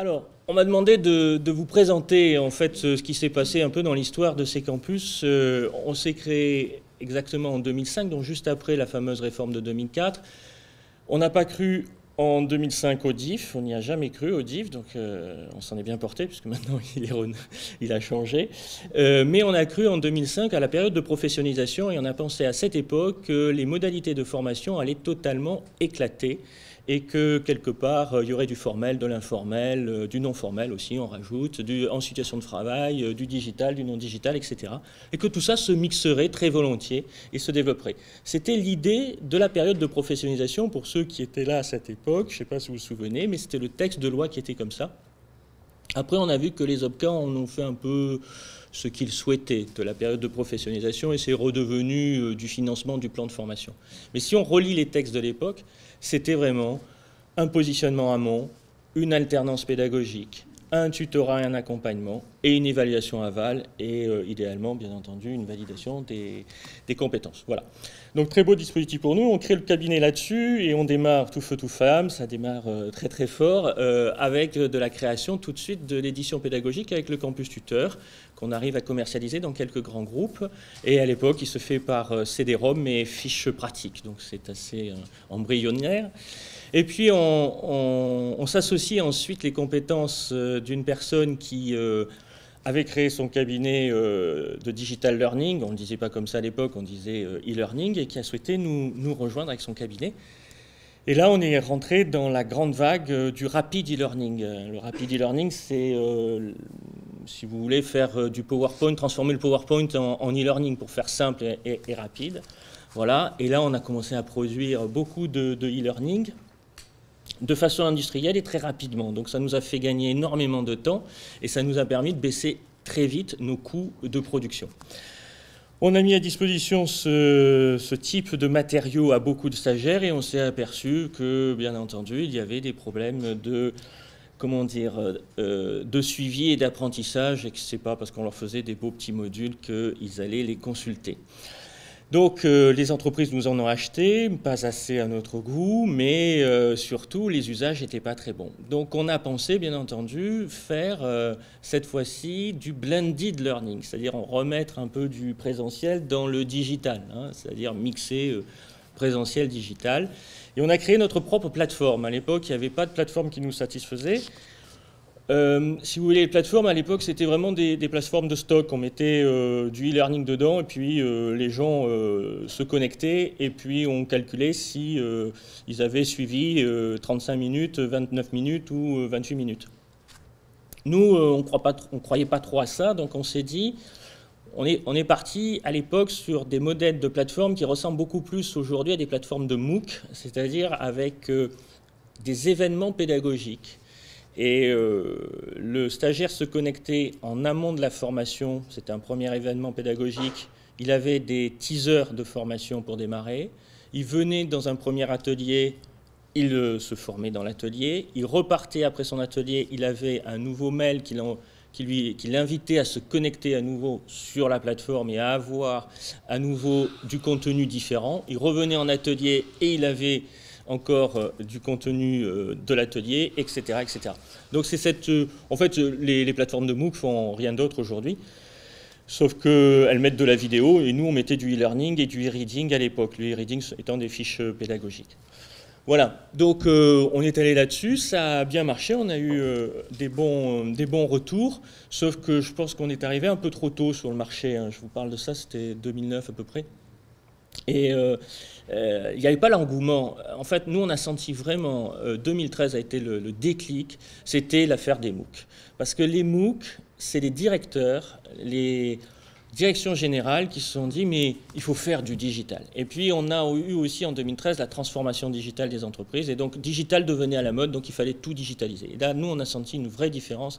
Alors, on m'a demandé de vous présenter en fait ce qui s'est passé un peu dans l'histoire de ces campus. On s'est créé exactement en 2005, donc juste après la fameuse réforme de 2004. On n'a pas cru en 2005 au DIF, on n'y a jamais cru au DIF, donc on s'en est bien porté puisque maintenant il a changé. Mais on a cru en 2005 à la période de professionnalisation et on a pensé à cette époque que les modalités de formation allaient totalement éclater et que quelque part il y aurait du formel, de l'informel, du non formel aussi, on rajoute, en situation de travail, du digital, du non digital, etc. Et que tout ça se mixerait très volontiers et se développerait. C'était l'idée de la période de professionnalisation pour ceux qui étaient là à cette époque, je ne sais pas si vous vous souvenez, mais c'était le texte de loi qui était comme ça. Après, on a vu que les OPCA en ont fait un peu ce qu'ils souhaitaient de la période de professionnalisation et c'est redevenu du financement du plan de formation. Mais si on relit les textes de l'époque, c'était vraiment un positionnement amont, une alternance pédagogique, un tutorat et un accompagnement et une évaluation aval et idéalement, bien entendu, une validation des compétences. Voilà. Donc très beau dispositif pour nous. On crée le cabinet là-dessus et on démarre tout feu tout flamme. Ça démarre très très fort avec de la création tout de suite de l'édition pédagogique avec le campus tuteur qu'on arrive à commercialiser dans quelques grands groupes. Et à l'époque, il se fait par CD-ROM et fiches pratiques. Donc c'est assez embryonnaire. Et puis on s'associe ensuite les compétences d'une personne qui avait créé son cabinet de digital learning, on ne le disait pas comme ça à l'époque, on disait e-learning, et qui a souhaité nous rejoindre avec son cabinet. Et là, on est rentré dans la grande vague du rapid e-learning. Le rapid e-learning, c'est, si vous voulez, faire du PowerPoint, transformer le PowerPoint en e-learning pour faire simple et rapide. Voilà. Et là, on a commencé à produire beaucoup de e-learning de façon industrielle et très rapidement. Donc ça nous a fait gagner énormément de temps et ça nous a permis de baisser très vite nos coûts de production. On a mis à disposition ce type de matériaux à beaucoup de stagiaires et on s'est aperçu que, bien entendu, il y avait des problèmes de, de suivi et d'apprentissage et que ce n'est pas parce qu'on leur faisait des beaux petits modules qu'ils allaient les consulter. Donc les entreprises nous en ont acheté, pas assez à notre goût, mais surtout les usages n'étaient pas très bons. Donc on a pensé bien entendu faire cette fois-ci du blended learning, c'est-à-dire remettre un peu du présentiel dans le digital, hein, c'est-à-dire mixer présentiel digital. Et on a créé notre propre plateforme. À l'époque, il n'y avait pas de plateforme qui nous satisfaisait. Si vous voulez, les plateformes, à l'époque, c'était vraiment des plateformes de stock. On mettait du e-learning dedans et puis les gens se connectaient et puis on calculait si ils avaient suivi 35 minutes, 29 minutes ou 28 minutes. Nous, on ne croyait pas trop à ça, donc on s'est dit, on est parti à l'époque sur des modèles de plateformes qui ressemblent beaucoup plus aujourd'hui à des plateformes de MOOC, c'est-à-dire avec des événements pédagogiques. Et le stagiaire se connectait en amont de la formation, c'était un premier événement pédagogique, il avait des teasers de formation pour démarrer, il venait dans un premier atelier, il se formait dans l'atelier, il repartait après son atelier, il avait un nouveau mail qui l'invitait à se connecter à nouveau sur la plateforme et à avoir à nouveau du contenu différent, il revenait en atelier et il avait encore du contenu de l'atelier, etc., etc. Donc c'est cette... en fait, les plateformes de MOOC font rien d'autre aujourd'hui, sauf qu'elles mettent de la vidéo, et nous, on mettait du e-learning et du e-reading à l'époque, le e-reading étant des fiches pédagogiques. Voilà, donc on est allé là-dessus, ça a bien marché, on a eu des bons retours, sauf que je pense qu'on est arrivé un peu trop tôt sur le marché, hein. Je vous parle de ça, c'était 2009 à peu près. Et il n'y avait pas l'engouement. En fait, nous, on a senti vraiment, 2013 a été le déclic, c'était l'affaire des MOOC. Parce que les MOOC, c'est les directeurs, les directions générales qui se sont dit, mais il faut faire du digital. Et puis, on a eu aussi en 2013 la transformation digitale des entreprises. Et donc, digital devenait à la mode, donc il fallait tout digitaliser. Et là, nous, on a senti une vraie différence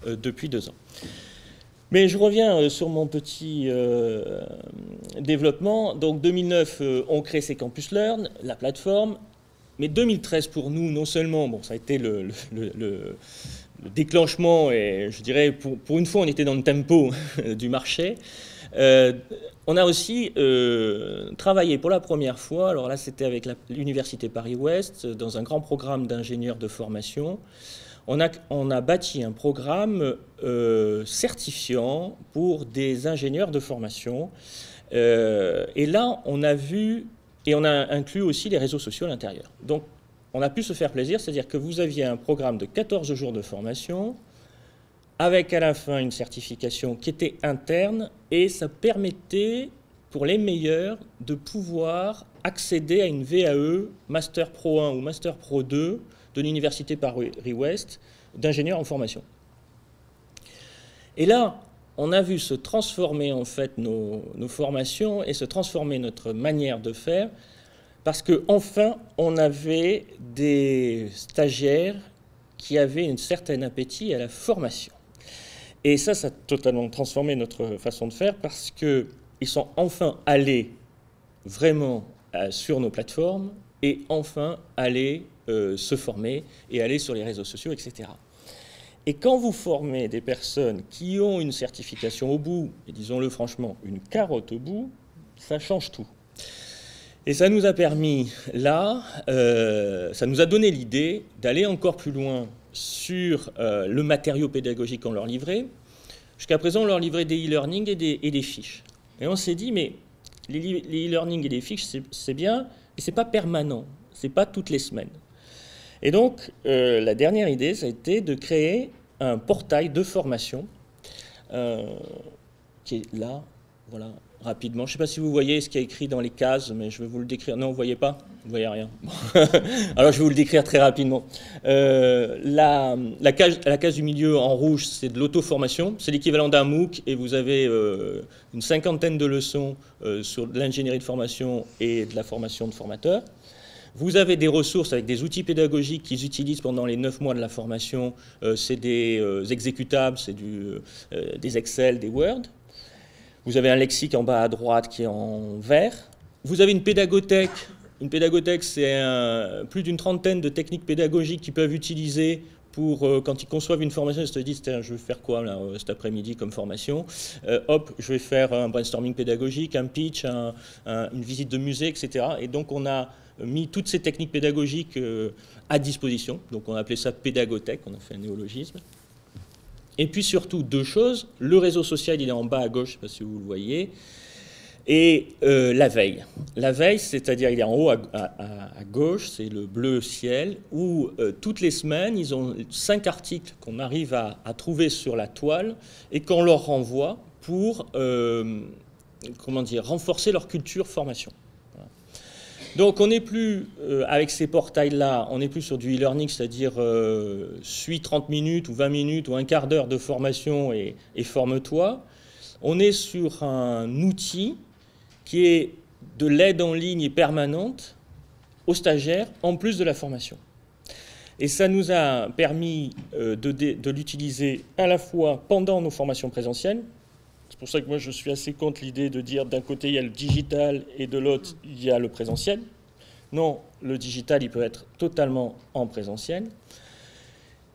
depuis 2 ans. Mais je reviens sur mon petit développement. Donc 2009, on crée ces Campus Learn, la plateforme. Mais 2013 pour nous, non seulement, bon, ça a été le déclenchement, et je dirais, pour une fois, on était dans le tempo du marché. On a aussi travaillé pour la première fois, alors là c'était avec l'Université Paris-Ouest, dans un grand programme d'ingénieurs de formation. on a bâti un programme certifiant pour des ingénieurs de formation. Et là, on a vu, et on a inclus aussi les réseaux sociaux à l'intérieur. Donc, on a pu se faire plaisir, c'est-à-dire que vous aviez un programme de 14 jours de formation, avec à la fin une certification qui était interne, et ça permettait, pour les meilleurs, de pouvoir accéder à une VAE, Master Pro 1 ou Master Pro 2, de l'Université Paris-Ouest, d'ingénieurs en formation. Et là, on a vu se transformer en fait nos formations et se transformer notre manière de faire, parce qu'enfin, on avait des stagiaires qui avaient un certain appétit à la formation. Et ça a totalement transformé notre façon de faire, parce qu'ils sont enfin allés vraiment sur nos plateformes et enfin allés se former et aller sur les réseaux sociaux, etc. Et quand vous formez des personnes qui ont une certification au bout, et disons-le franchement, une carotte au bout, ça change tout. Et ça nous a permis, là, ça nous a donné l'idée d'aller encore plus loin sur le matériau pédagogique qu'on leur livrait. Jusqu'à présent, on leur livrait des e-learning et des fiches. Et on s'est dit, mais les e-learning et les fiches, c'est bien, mais ce n'est pas permanent, ce n'est pas toutes les semaines. Et donc, la dernière idée, ça a été de créer un portail de formation qui est là, voilà, rapidement. Je ne sais pas si vous voyez ce qui est écrit dans les cases, mais je vais vous le décrire. Non, vous ne voyez pas? Vous ne voyez rien. Alors, je vais vous le décrire très rapidement. La case du milieu en rouge, c'est de l'auto-formation. C'est l'équivalent d'un MOOC, et vous avez une cinquantaine de leçons sur l'ingénierie de formation et de la formation de formateurs. Vous avez des ressources avec des outils pédagogiques qu'ils utilisent pendant les 9 mois de la formation. C'est des exécutables, c'est des Excel, des Word. Vous avez un lexique en bas à droite qui est en vert. Vous avez une pédagothèque. Une pédagothèque, c'est plus d'une trentaine de techniques pédagogiques qu'ils peuvent utiliser pour, quand ils conçoivent une formation, ils se disent, je vais faire quoi là, cet après-midi comme formation? Hop, je vais faire un brainstorming pédagogique, un pitch, une visite de musée, etc. Et donc, on a mis toutes ces techniques pédagogiques à disposition. Donc, on a appelé ça pédagothèque, on a fait un néologisme. Et puis surtout, deux choses. Le réseau social, il est en bas à gauche, je ne sais pas si vous le voyez. Et la veille. La veille, c'est-à-dire, il est en haut à gauche, c'est le bleu ciel, où toutes les semaines, ils ont 5 articles qu'on arrive à trouver sur la toile et qu'on leur renvoie pour renforcer leur culture formation. Voilà. Donc, on n'est plus, avec ces portails-là, on n'est plus sur du e-learning, c'est-à-dire suis 30 minutes ou 20 minutes ou un quart d'heure de formation et forme-toi. On est sur un outil qui est de l'aide en ligne et permanente aux stagiaires, en plus de la formation. Et ça nous a permis de l'utiliser à la fois pendant nos formations présentielles. C'est pour ça que moi, je suis assez contre l'idée de dire d'un côté, il y a le digital et de l'autre, il y a le présentiel. Non, le digital, il peut être totalement en présentiel.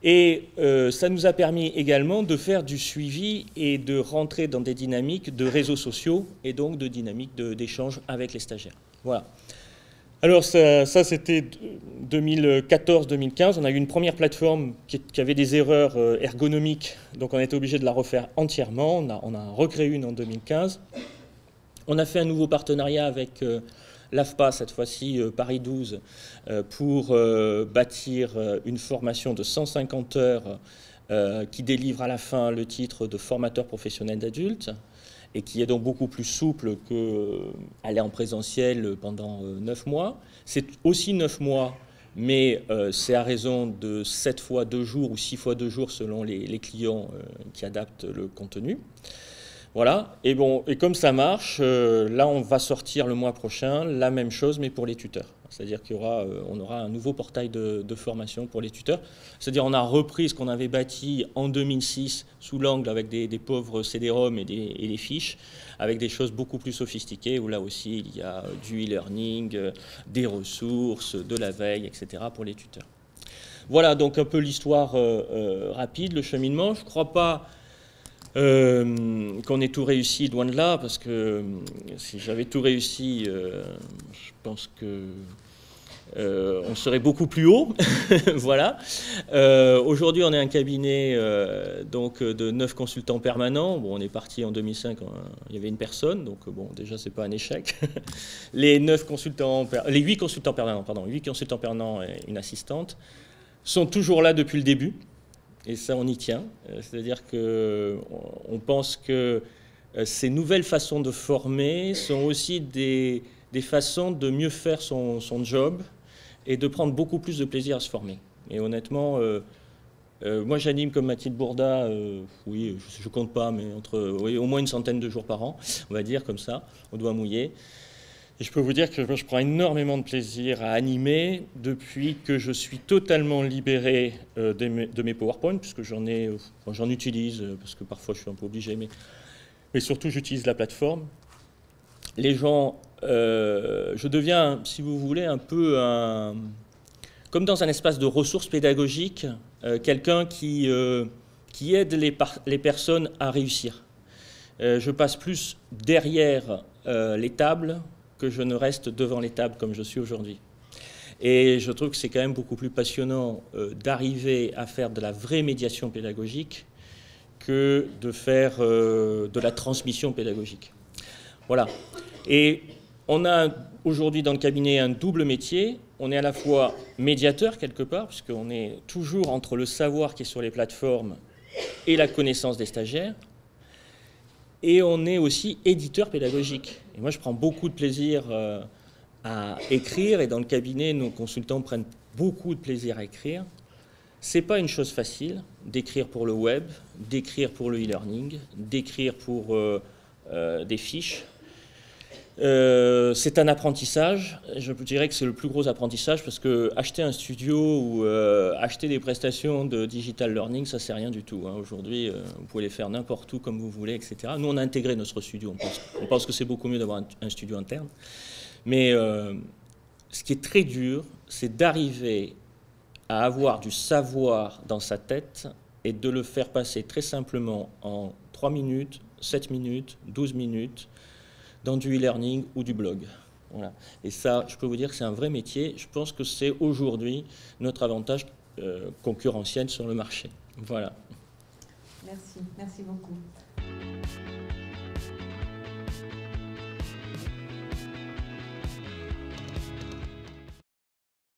Et ça nous a permis également de faire du suivi et de rentrer dans des dynamiques de réseaux sociaux et donc de dynamiques d'échange avec les stagiaires. Voilà. Alors ça c'était 2014-2015. On a eu une première plateforme qui avait des erreurs ergonomiques, donc on a été obligé de la refaire entièrement. On a recréé une en 2015. On a fait un nouveau partenariat avec l'AFPA, cette fois-ci Paris 12, pour bâtir une formation de 150 heures qui délivre à la fin le titre de formateur professionnel d'adultes et qui est donc beaucoup plus souple qu'aller en présentiel pendant 9 mois. C'est aussi 9 mois, mais c'est à raison de 7 fois 2 jours ou 6 fois 2 jours selon les clients qui adaptent le contenu. Voilà, et bon, et comme ça marche, là on va sortir le mois prochain la même chose, mais pour les tuteurs. C'est-à-dire qu'on aura un nouveau portail de formation pour les tuteurs. C'est-à-dire on a repris ce qu'on avait bâti en 2006 sous l'angle avec des pauvres CD-ROM et des fiches, avec des choses beaucoup plus sophistiquées, où là aussi il y a du e-learning, des ressources, de la veille, etc. pour les tuteurs. Voilà donc un peu l'histoire rapide, le cheminement. Je ne crois pas qu'on ait tout réussi, loin de là, parce que si j'avais tout réussi, je pense que on serait beaucoup plus haut. Voilà. Aujourd'hui, on est un cabinet donc de 9 consultants permanents. Bon, on est parti en 2005, il y avait une personne, donc bon, déjà, c'est pas un échec. Les 8 consultants permanents, pardon, 8 consultants permanents et une assistante sont toujours là depuis le début. Et ça, on y tient. C'est-à-dire qu'on pense que ces nouvelles façons de former sont aussi des façons de mieux faire son job et de prendre beaucoup plus de plaisir à se former. Et honnêtement, moi j'anime comme Mathilde Bourda, oui, je ne compte pas, mais au moins une centaine de jours par an, on va dire comme ça, au doigt mouillé. Et je peux vous dire que je prends énormément de plaisir à animer depuis que je suis totalement libéré de mes PowerPoint, puisque j'en utilise, parce que parfois je suis un peu obligé, mais surtout j'utilise la plateforme. Les gens, je deviens, si vous voulez, un peu comme dans un espace de ressources pédagogiques, quelqu'un qui aide les personnes à réussir. Je passe plus derrière les tables que je ne reste devant les tables comme je suis aujourd'hui. Et je trouve que c'est quand même beaucoup plus passionnant d'arriver à faire de la vraie médiation pédagogique que de faire de la transmission pédagogique. Voilà. Et on a aujourd'hui dans le cabinet un double métier. On est à la fois médiateur quelque part, puisqu'on est toujours entre le savoir qui est sur les plateformes et la connaissance des stagiaires. Et on est aussi éditeur pédagogique. Et moi, je prends beaucoup de plaisir à écrire. Et dans le cabinet, nos consultants prennent beaucoup de plaisir à écrire. Ce n'est pas une chose facile d'écrire pour le web, d'écrire pour le e-learning, d'écrire pour des fiches. C'est un apprentissage. Je dirais que c'est le plus gros apprentissage parce que acheter un studio ou acheter des prestations de digital learning, ça ne sert à rien du tout. Hein. Aujourd'hui, vous pouvez les faire n'importe où comme vous voulez, etc. Nous, on a intégré notre studio. On pense que c'est beaucoup mieux d'avoir un studio interne. Mais ce qui est très dur, c'est d'arriver à avoir du savoir dans sa tête et de le faire passer très simplement en 3 minutes, 7 minutes, 12 minutes, dans du e-learning ou du blog. Voilà. Et ça, je peux vous dire que c'est un vrai métier. Je pense que c'est aujourd'hui notre avantage concurrentiel sur le marché. Voilà. Merci beaucoup.